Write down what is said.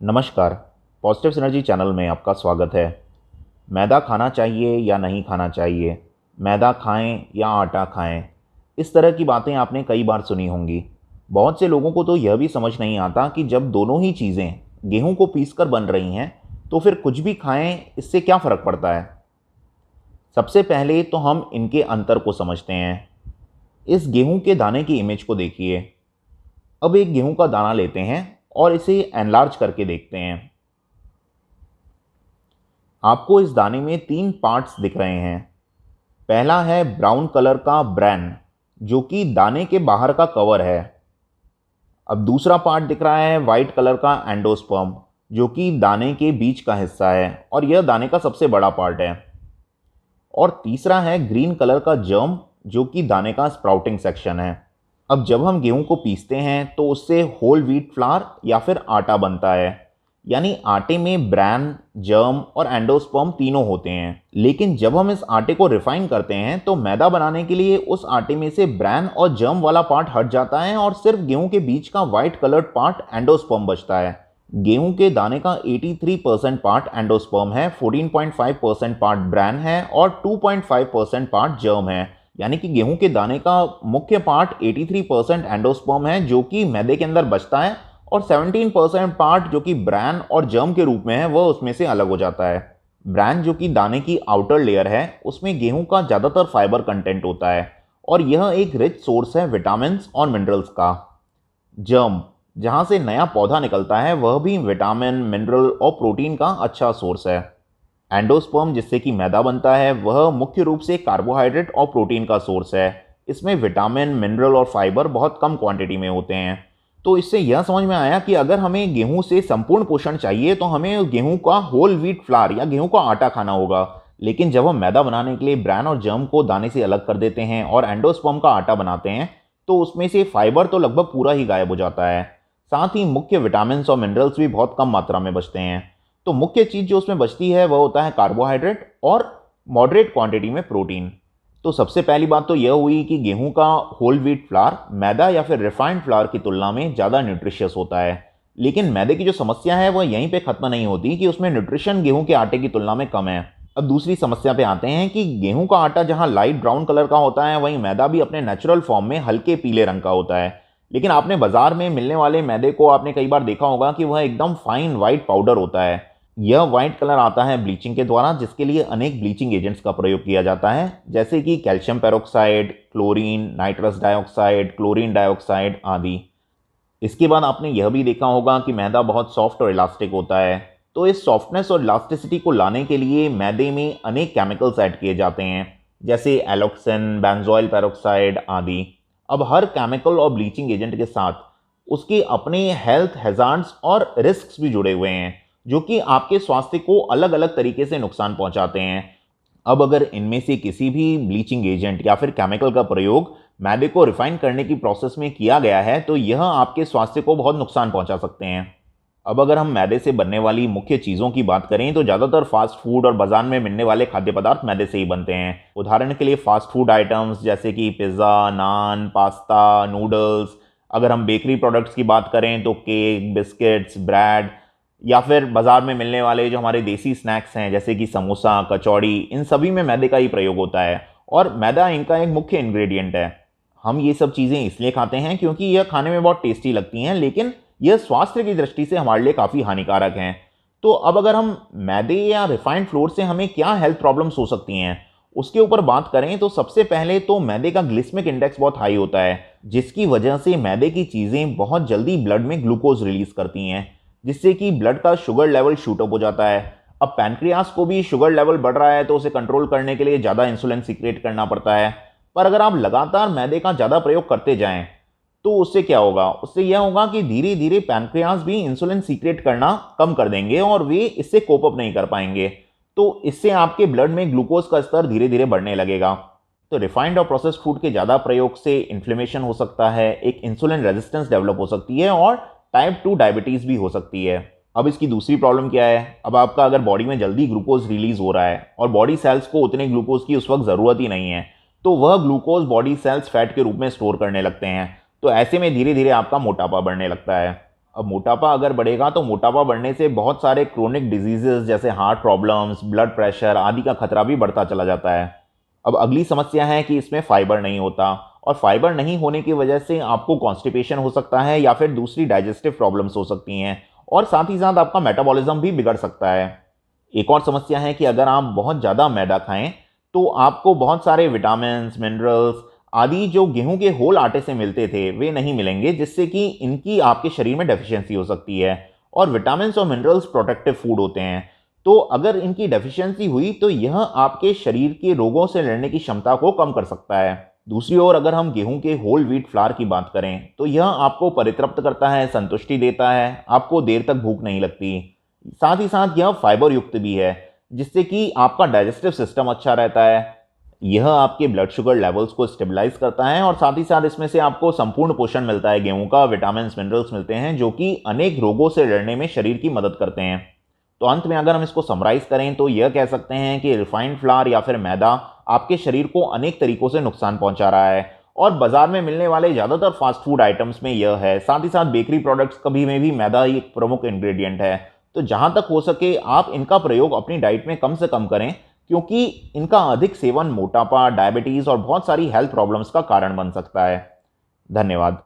नमस्कार। Positive synergy channel में आपका स्वागत है। मैदा खाना चाहिए या नहीं खाना चाहिए, मैदा खाएं या आटा खाएं, इस तरह की बातें आपने कई बार सुनी होंगी। बहुत से लोगों को तो यह भी समझ नहीं आता कि जब दोनों ही चीज़ें गेहूं को पीसकर बन रही हैं तो फिर कुछ भी खाएं, इससे क्या फ़र्क पड़ता है। सबसे पहले तो हम इनके अंतर को समझते हैं। इस गेहूं के दाने की इमेज को देखिए। अब एक गेहूं का दाना लेते हैं और इसे एनलार्ज करके देखते हैं। आपको इस दाने में 3 पार्ट्स दिख रहे हैं। पहला है ब्राउन कलर का ब्रैन, जो कि दाने के बाहर का कवर है। अब दूसरा पार्ट दिख रहा है वाइट कलर का एंडोस्पर्म, जो कि दाने के बीच का हिस्सा है और यह दाने का सबसे बड़ा पार्ट है। और तीसरा है ग्रीन कलर का जर्म, जो कि दाने का स्प्राउटिंग सेक्शन है। अब जब हम गेहूं को पीसते हैं तो उससे होल व्हीट फ्लावर या फिर आटा बनता है, यानी आटे में ब्रैन, जर्म और एंडोस्पर्म तीनों होते हैं। लेकिन जब हम इस आटे को रिफाइन करते हैं तो मैदा बनाने के लिए उस आटे में से ब्रैन और जर्म वाला पार्ट हट जाता है और सिर्फ गेहूं के बीच का व्हाइट कलर्ड पार्ट एंडोस्पर्म बचता है। गेहूं के दाने का 83% पार्ट एंडोस्पर्म है, 14.5% पार्ट ब्रैन है और 2.5% पार्ट जर्म है। यानी कि गेहूं के दाने का मुख्य पार्ट 83% एंडोस्पर्म है जो कि मैदे के अंदर बचता है, और 17% पार्ट जो कि ब्रैन और जर्म के रूप में है वह उसमें से अलग हो जाता है। ब्रैन जो कि दाने की आउटर लेयर है, उसमें गेहूं का ज़्यादातर फाइबर कंटेंट होता है और यह एक रिच सोर्स है विटामिन और मिनरल्स का। जर्म, जहां से नया पौधा निकलता है, वह भी विटामिन, मिनरल और प्रोटीन का अच्छा सोर्स है। एंडोस्पर्म, जिससे कि मैदा बनता है, वह मुख्य रूप से कार्बोहाइड्रेट और प्रोटीन का सोर्स है। इसमें विटामिन, मिनरल और फाइबर बहुत कम क्वांटिटी में होते हैं। तो इससे यह समझ में आया कि अगर हमें गेहूं से संपूर्ण पोषण चाहिए तो हमें गेहूं का होल व्हीट फ्लावर या गेहूं का आटा खाना होगा। लेकिन जब हम मैदा बनाने के लिए ब्रैन और जर्म को दाने से अलग कर देते हैं और एंडोस्पर्म का आटा बनाते हैं तो उसमें से फाइबर तो लगभग पूरा ही गायब हो जाता है। साथ ही मुख्य विटामिन और मिनरल्स भी बहुत कम मात्रा में बचते हैं। तो मुख्य चीज़ जो उसमें बचती है वह होता है कार्बोहाइड्रेट और मॉडरेट क्वांटिटी में प्रोटीन। तो सबसे पहली बात तो यह हुई कि गेहूं का होल व्हीट फ्लावर मैदा या फिर रिफाइंड फ्लावर की तुलना में ज़्यादा न्यूट्रिशियस होता है। लेकिन मैदे की जो समस्या है वह यहीं पे ख़त्म नहीं होती कि उसमें न्यूट्रिशन गेहूं के आटे की तुलना में कम है। अब दूसरी समस्या पे आते हैं कि गेहूं का आटा जहां लाइट ब्राउन कलर का होता है, वहीं मैदा भी अपने नेचुरल फॉर्म में हल्के पीले रंग का होता है। लेकिन आपने बाजार में मिलने वाले मैदे को आपने कई बार देखा होगा कि वह एकदम फाइन वाइट पाउडर होता है। यह वाइट कलर आता है ब्लीचिंग के द्वारा, जिसके लिए अनेक ब्लीचिंग एजेंट्स का प्रयोग किया जाता है, जैसे कि calcium peroxide, chlorine, nitrous dioxide, chlorine dioxide आदि। इसके बाद आपने यह भी देखा होगा कि मैदा बहुत सॉफ्ट और इलास्टिक होता है। तो इस सॉफ्टनेस और इलास्टिसिटी को लाने के लिए मैदे में अनेक केमिकल्स ऐड किए जाते हैं, जैसे एलोक्सिन, बेंजोइल पेरोक्साइड आदि। अब हर केमिकल और ब्लीचिंग एजेंट के साथ उसके अपने हेल्थ हैजार्ड्स और रिस्क्स भी जुड़े हुए हैं, जो कि आपके स्वास्थ्य को अलग अलग तरीके से नुकसान पहुंचाते हैं। अब अगर इनमें से किसी भी ब्लीचिंग एजेंट या फिर केमिकल का प्रयोग मैदे को रिफाइन करने की प्रोसेस में किया गया है तो यह आपके स्वास्थ्य को बहुत नुकसान पहुंचा सकते हैं। अब अगर हम मैदे से बनने वाली मुख्य चीज़ों की बात करें तो ज़्यादातर फास्ट फूड और बाजार में मिलने वाले खाद्य पदार्थ मैदे से ही बनते हैं। उदाहरण के लिए फास्ट फूड आइटम्स जैसे कि पिज़्ज़ा, नान, पास्ता, नूडल्स। अगर हम बेकरी प्रोडक्ट्स की बात करें तो केक, बिस्किट्स, ब्रेड, या फिर बाजार में मिलने वाले जो हमारे देसी स्नैक्स हैं जैसे कि समोसा, कचौड़ी, इन सभी में मैदे का ही प्रयोग होता है और मैदा इनका एक मुख्य इंग्रेडिएंट है। हम ये सब चीज़ें इसलिए खाते हैं क्योंकि यह खाने में बहुत टेस्टी लगती हैं, लेकिन यह स्वास्थ्य की दृष्टि से हमारे लिए काफ़ी हानिकारक हैं। तो अब अगर हम मैदे या रिफाइंड फ्लोर से हमें क्या हेल्थ प्रॉब्लम्स हो सकती हैं उसके ऊपर बात करें तो सबसे पहले तो मैदे का ग्लिस्मिक इंडेक्स बहुत हाई होता है, जिसकी वजह से मैदे की चीज़ें बहुत जल्दी ब्लड में ग्लूकोज रिलीज करती हैं, जिससे कि ब्लड का शुगर लेवल शूट अप हो जाता है। अब पैनक्रियास को भी शुगर लेवल बढ़ रहा है तो उसे कंट्रोल करने के लिए ज़्यादा इंसुलिन सीक्रेट करना पड़ता है। पर अगर आप लगातार मैदे का ज़्यादा प्रयोग करते जाएं तो उससे क्या होगा, उससे यह होगा कि धीरे धीरे पैनक्रियास भी इंसुलिन सीक्रेट करना कम कर देंगे और वे इससे कोप अप नहीं कर पाएंगे। तो इससे आपके ब्लड में ग्लूकोज का स्तर धीरे धीरे बढ़ने लगेगा। तो रिफाइंड और प्रोसेस्ड फूड के ज़्यादा प्रयोग से इन्फ्लेमेशन हो सकता है, एक इंसुलिन रेजिस्टेंस डेवलप हो सकती है और टाइप 2 डायबिटीज़ भी हो सकती है। अब इसकी दूसरी प्रॉब्लम क्या है, अब आपका अगर बॉडी में जल्दी ग्लूकोज रिलीज हो रहा है और बॉडी सेल्स को उतने ग्लूकोज की उस वक्त ज़रूरत ही नहीं है, तो वह ग्लूकोज बॉडी सेल्स फैट के रूप में स्टोर करने लगते हैं। तो ऐसे में धीरे धीरे आपका मोटापा बढ़ने लगता है। अब मोटापा अगर बढ़ेगा तो मोटापा बढ़ने से बहुत सारे क्रोनिक डिजीजेस जैसे हार्ट प्रॉब्लम्स, ब्लड प्रेशर आदि का खतरा भी बढ़ता चला जाता है। अब अगली समस्या है कि इसमें फाइबर नहीं होता, और फाइबर नहीं होने की वजह से आपको कॉन्स्टिपेशन हो सकता है या फिर दूसरी डाइजेस्टिव प्रॉब्लम्स हो सकती हैं, और साथ ही साथ आपका मेटाबॉलिज्म भी बिगड़ सकता है। एक और समस्या है कि अगर आप बहुत ज़्यादा मैदा खाएं तो आपको बहुत सारे विटामिन्स, मिनरल्स आदि जो गेहूं के होल आटे से मिलते थे वे नहीं मिलेंगे, जिससे कि इनकी आपके शरीर में डेफिशिएंसी हो सकती है। और विटामिन्स और मिनरल्स प्रोटेक्टिव फूड होते हैं, तो अगर इनकी डेफिशिएंसी हुई तो यह आपके शरीर के रोगों से लड़ने की क्षमता को कम कर सकता है। दूसरी ओर अगर हम गेहूं के होल व्हीट फ्लावर की बात करें तो यह आपको परितृप्त करता है, संतुष्टि देता है, आपको देर तक भूख नहीं लगती। साथ ही साथ यह फाइबर युक्त भी है, जिससे कि आपका डाइजेस्टिव सिस्टम अच्छा रहता है। यह आपके ब्लड शुगर लेवल्स को स्टेबलाइज करता है, और साथ ही साथ इसमें से आपको संपूर्ण पोषण मिलता है, गेहूं का विटामिन मिनरल्स मिलते हैं जो कि अनेक रोगों से लड़ने में शरीर की मदद करते हैं। तो अंत में अगर हम इसको समराइज करें तो यह कह सकते हैं कि रिफाइंड फ्लावर या फिर मैदा आपके शरीर को अनेक तरीकों से नुकसान पहुंचा रहा है, और बाजार में मिलने वाले ज़्यादातर फास्ट फूड आइटम्स में यह है। साथ ही साथ बेकरी प्रोडक्ट्स कभी में भी मैदा ही एक प्रमुख इंग्रेडिएंट है। तो जहां तक हो सके आप इनका प्रयोग अपनी डाइट में कम से कम करें, क्योंकि इनका अधिक सेवन मोटापा, डायबिटीज़ और बहुत सारी हेल्थ प्रॉब्लम्स का कारण बन सकता है। धन्यवाद।